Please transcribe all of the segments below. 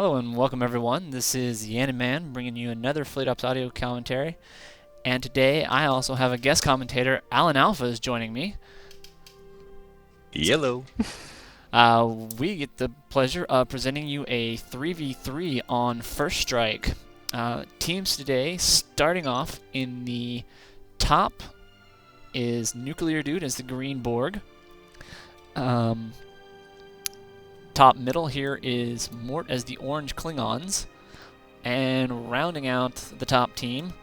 Hello and welcome everyone. This is Yan Man bringing you another Fleet Ops audio commentary. And today I also have a guest commentator, Alan Alpha, is joining me. Yellow. We get the pleasure of presenting you a 3v3 on Firststrike. Teams today, starting off in the top is NuclearDude as the green Borg. Top middle here is Mort as the orange Klingons, and rounding out the top team,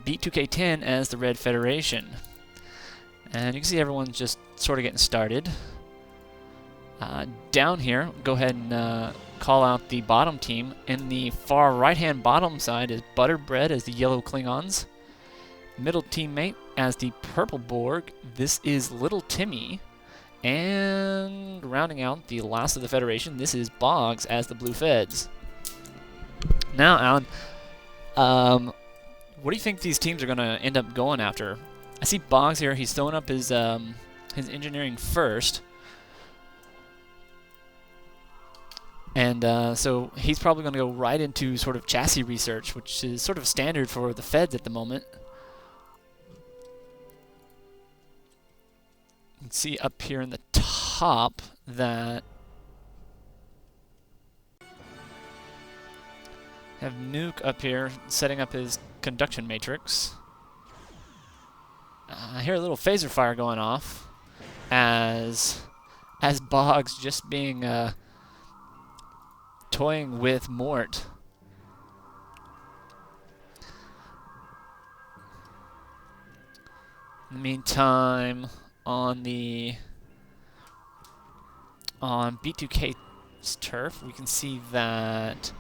B2K10 as the red Federation. And you can see everyone's just sort of getting started. Down here, go ahead and call out the bottom team. In the far right-hand bottom side is Butterbread as the yellow Klingons. Middle teammate as the purple Borg, this is LittleTimmy. And rounding out the last of the Federation, this is Boggz as the blue Feds. Now, Alan, what do you think these teams are going to end up going after? I see Boggz here. He's throwing up his engineering first. And so he's probably going to go right into sort of chassis research, which is sort of standard for the Feds at the moment. You can see up here in the top that have Nuke up here setting up his conduction matrix. I hear a little phaser fire going off as Boggz just being toying with Mort. In the meantime, on B2K's turf, we can see that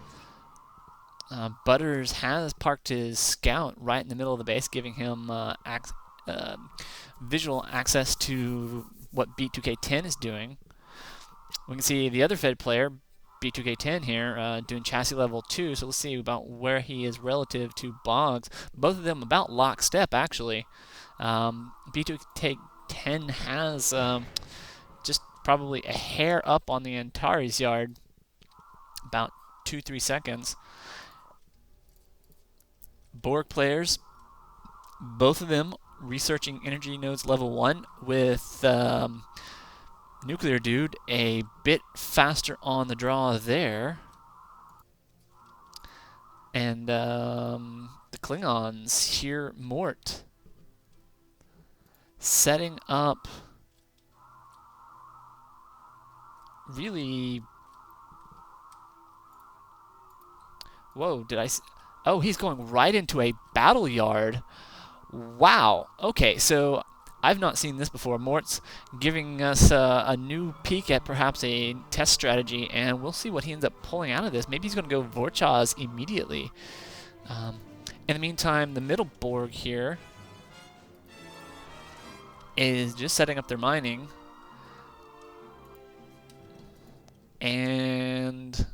Butters has parked his scout right in the middle of the base, giving him visual access to what B2K10 is doing. We can see the other Fed player, B2K10 here, doing chassis level 2, so let's see about where he is relative to Boggz. Both of them about lockstep, actually. B2K10 has just probably a hair up on the Antares yard, about 2-3 seconds. Borg players, both of them researching energy nodes level 1 with NuclearDude a bit faster on the draw there. And the Klingons here, Mort setting up really... Whoa, did I... Oh, he's going right into a battle yard. Wow. Okay, so I've not seen this before. Mort's giving us a new peek at perhaps a test strategy, and we'll see what he ends up pulling out of this. Maybe he's going to go Vorchaz immediately. In the meantime, the middle Borg here is just setting up their mining. And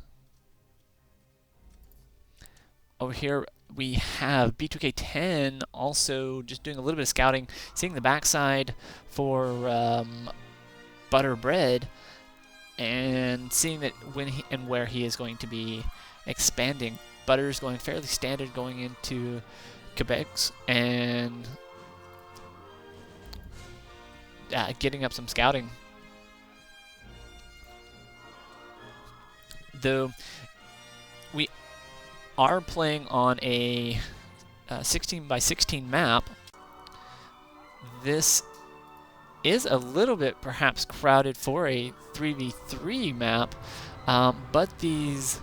over here we have B2K10 also just doing a little bit of scouting, seeing the backside for Butterbread, and seeing that when and where he is going to be expanding. Butter's going fairly standard going into Quebec's and getting up some scouting. Though we are playing on a 16 by 16 map, this is a little bit perhaps crowded for a 3v3 map, but these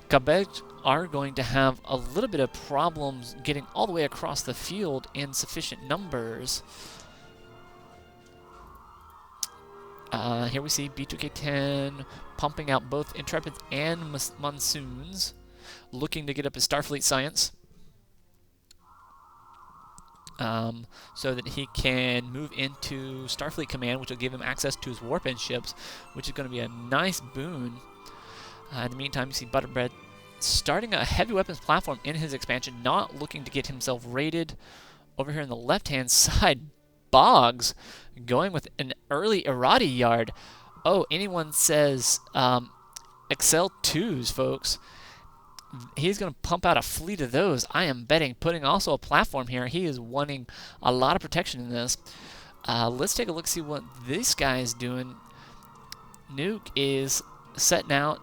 Quebec are going to have a little bit of problems getting all the way across the field in sufficient numbers. Here we see B2K10 pumping out both Intrepids and Monsoons, looking to get up his Starfleet science so that he can move into Starfleet Command, which will give him access to his warp end ships, which is going to be a nice boon. In the meantime, you see Butterbread starting a heavy weapons platform in his expansion, not looking to get himself raided. Over here on the left-hand side, Boggz going with an early Errati yard. Oh, anyone says Excel 2s, folks. He's going to pump out a fleet of those. I am betting, putting also a platform here. He is wanting a lot of protection in this. Let's take a look, see what this guy is doing. Nuke is setting out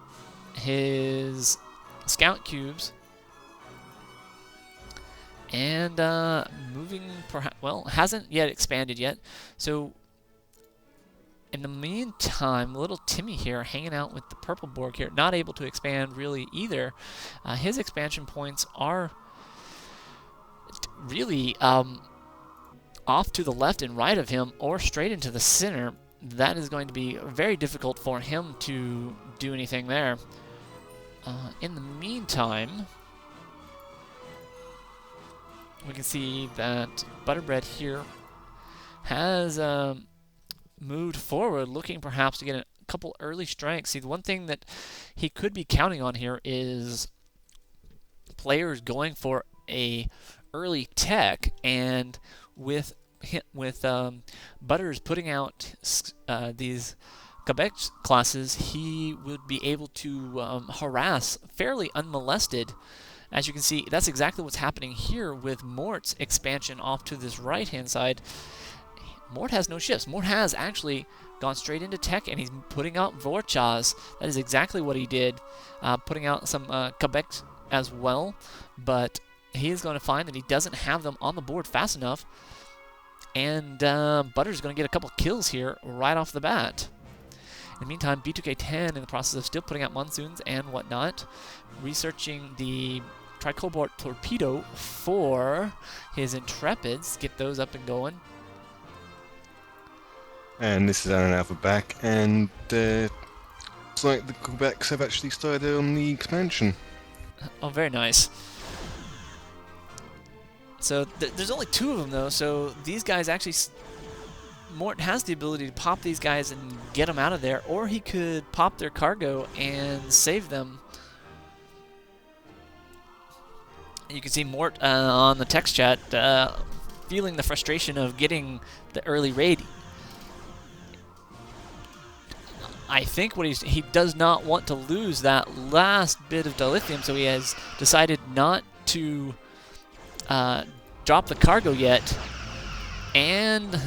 his scout cubes and moving, perhaps, well, hasn't yet expanded yet. So in the meantime, LittleTimmy here hanging out with the purple Borg here, not able to expand really either. His expansion points are really off to the left and right of him or straight into the center. That is going to be very difficult for him to do anything there. In the meantime, we can see that Butterbread here has moved forward, looking perhaps to get a couple early strikes. See, the one thing that he could be counting on here is players going for a early tech, and with Butters putting out these Quebec classes, he would be able to harass fairly unmolested. As you can see, that's exactly what's happening here with Mort's expansion off to this right-hand side. Mort has no ships. Mort has actually gone straight into tech, and he's putting out Vorchas. That is exactly what he did, putting out some Quebec as well. But he is going to find that he doesn't have them on the board fast enough, and Butter's going to get a couple kills here right off the bat. In the meantime, B2K10 in the process of still putting out monsoons and whatnot, researching the Tricobalt torpedo for his Intrepids, get those up and going. And this is Aaron Alpha back, and it's like the Quebecs have actually started on the expansion. Oh, very nice. So there's only 2 of them, though, so these guys actually... Mort has the ability to pop these guys and get them out of there, or he could pop their cargo and save them. You can see Mort on the text chat feeling the frustration of getting the early raid. I think what he does not want to lose that last bit of dilithium, so he has decided not to drop the cargo yet. And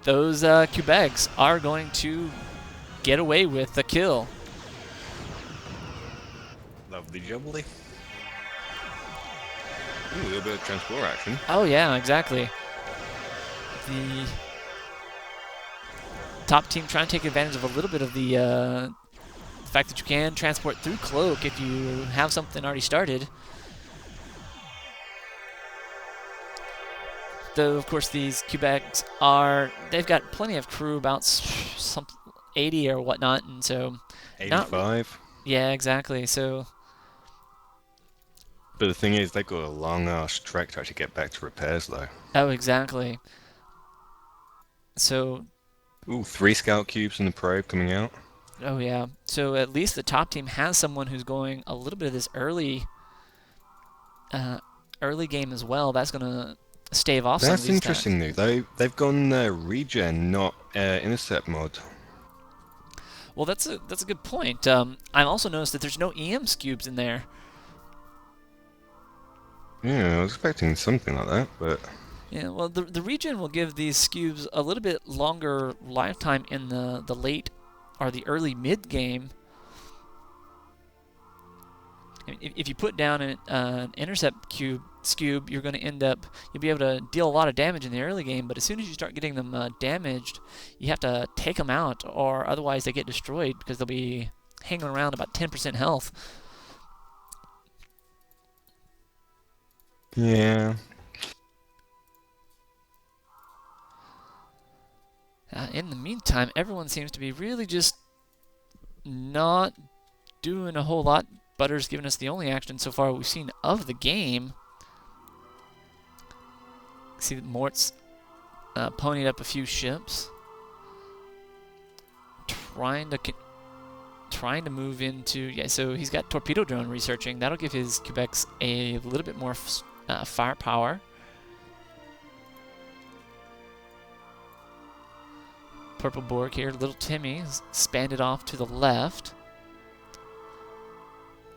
those Quebecs are going to get away with the kill. Lovely jubbly. Ooh, a little bit of transport action. Oh yeah, exactly. The top team trying to take advantage of a little bit of the fact that you can transport through Cloak if you have something already started. Though, of course, these Quebecs they've got plenty of crew, about some 80 or whatnot, and so... 85. Yeah, exactly, so... But the thing is, they've got a long-ass trek to actually get back to repairs, though. Oh, exactly. So... Ooh, 3 scout cubes in the probe coming out. Oh, yeah. So at least the top team has someone who's going a little bit of this early game as well. That's going to stave off some of these That's interesting, though. They've gone regen, not intercept mod. Well, that's a good point. I also noticed that there's no EM cubes in there. Yeah, I was expecting something like that, but... Yeah, well, the regen will give these cubes a little bit longer lifetime in the late or the early mid game. If you put down an intercept cube, you're going to you'll be able to deal a lot of damage in the early game, but as soon as you start getting them damaged, you have to take them out, or otherwise they get destroyed because they'll be hanging around about 10% health. Yeah. In the meantime, everyone seems to be really just not doing a whole lot. Butter's given us the only action so far we've seen of the game. See that Mort's ponied up a few ships, trying to move into So he's got torpedo drone researching. That'll give his Quebecs a little bit more firepower. Purple Borg here. LittleTimmy is expanded off to the left.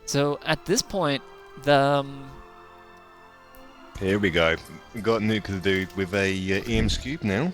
So at this point, the Here we go. We got NuclearDude with a EM scoop now.